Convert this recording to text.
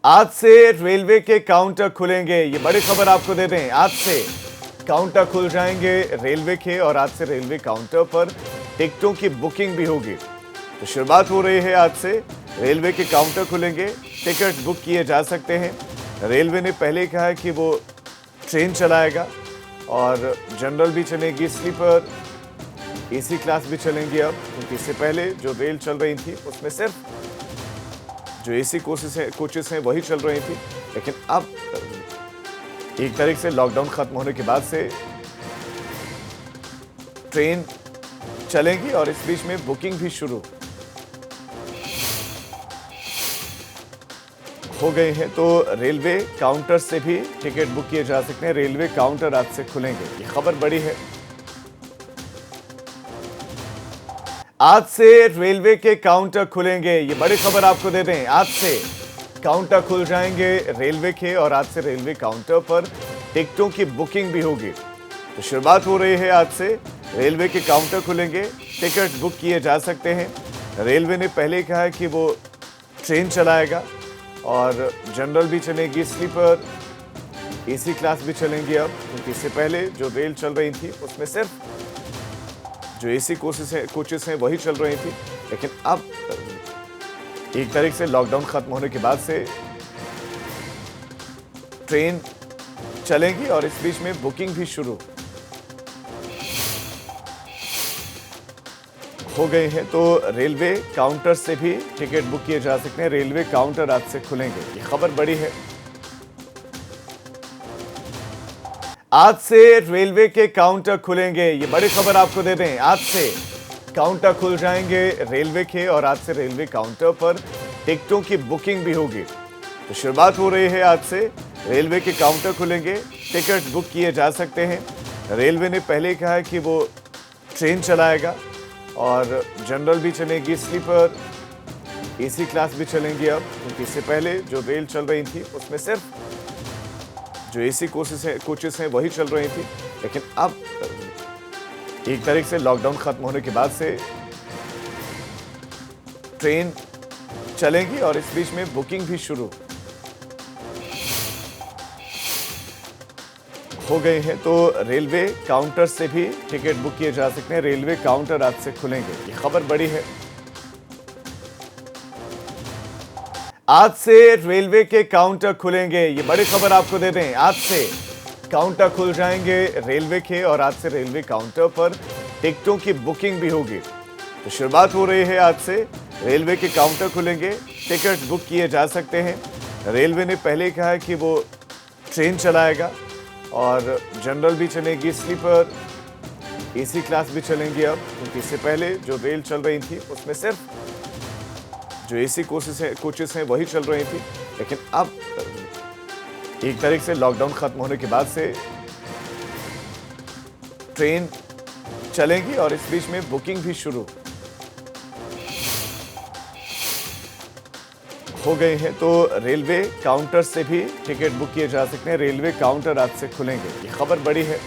आज से रेलवे के काउंटर खुलेंगे, ये बड़ी खबर आपको दे दें। आज से काउंटर खुल जाएंगे रेलवे के और आज से रेलवे काउंटर पर टिकटों की बुकिंग भी होगी। तो शुरुआत हो रही है आज से। रेलवे के काउंटर खुलेंगे, टिकट बुक किए जा सकते हैं। रेलवे ने पहले कहा है कि वो ट्रेन चलाएगा और जनरल भी चलेगी, स्लीपर, एसी क्लास भी चलेंगी अब, क्योंकि इससे पहले जो रेल चल रही थी उसमें सिर्फ जो एसी कोचेस हैं वही चल रही थी। लेकिन अब एक तारीख से लॉकडाउन खत्म होने के बाद से ट्रेन चलेंगी और इस बीच में बुकिंग भी शुरू हो गए हैं। तो रेलवे काउंटर से भी टिकट बुक किए जा सकते हैं। रेलवे काउंटर आज से खुलेंगे, ये खबर बड़ी है। आज से रेलवे के काउंटर खुलेंगे, ये बड़ी खबर आपको दे दें। आज से काउंटर खुल जाएंगे रेलवे के और आज से रेलवे काउंटर पर टिकटों की बुकिंग भी होगी। तो शुरुआत हो रही है आज से। रेलवे के काउंटर खुलेंगे, टिकट बुक किए जा सकते हैं। रेलवे ने पहले कहा है कि वो ट्रेन चलाएगा और जनरल भी चलेगी, स्लीपर, एसी क्लास भी चलेंगी अब, क्योंकि इससे पहले जो रेल चल रही थी उसमें सिर्फ जो एसी कोचेस हैं वही चल रही थी। लेकिन अब एक तारीख से लॉकडाउन खत्म होने के बाद से ट्रेन चलेंगी और इस बीच में बुकिंग भी शुरू हो गए हैं। तो रेलवे काउंटर से भी टिकट बुक किए जा सकते हैं। रेलवे काउंटर आज से खुलेंगे, ये खबर बड़ी है। आज से रेलवे के काउंटर खुलेंगे, ये बड़ी खबर आपको दे दें। आज से काउंटर खुल जाएंगे रेलवे के और आज से रेलवे काउंटर पर टिकटों की बुकिंग भी होगी। तो शुरुआत हो रही है आज से। रेलवे के काउंटर खुलेंगे, टिकट बुक किए जा सकते हैं। रेलवे ने पहले कहा है कि वो ट्रेन चलाएगा और जनरल भी चलेगी, स्लीपर, एसी क्लास भी चलेंगी अब, क्योंकि इससे पहले जो रेल चल रही थी उसमें सिर्फ जो एसी कोचेस हैं वही चल रही थी। लेकिन अब एक तारीख से लॉकडाउन खत्म होने के बाद से ट्रेन चलेंगी और इस बीच में बुकिंग भी शुरू हो गए हैं। तो रेलवे काउंटर से भी टिकट बुक किए जा सकते हैं। रेलवे काउंटर आज से खुलेंगे, ये खबर बड़ी है। आज से रेलवे के काउंटर खुलेंगे, ये बड़ी खबर आपको दे दें। आज से काउंटर खुल जाएंगे रेलवे के और आज से रेलवे काउंटर पर टिकटों की बुकिंग भी होगी। तो शुरुआत हो रही है आज से। रेलवे के काउंटर खुलेंगे, टिकट बुक किए जा सकते हैं। रेलवे ने पहले कहा है कि वो ट्रेन चलाएगा और जनरल भी चलेगी, स्लीपर, एसी क्लास भी चलेंगी अब, क्योंकि इससे पहले जो रेल चल रही थी उसमें सिर्फ जो एसी कोचेस हैं वही चल रही थी। लेकिन अब एक तारीख से लॉकडाउन खत्म होने के बाद से ट्रेन चलेंगी और इस बीच में बुकिंग भी शुरू हो गए हैं। तो रेलवे काउंटर से भी टिकट बुक किए जा सकते हैं। रेलवे काउंटर आज से खुलेंगे, ये खबर बड़ी है।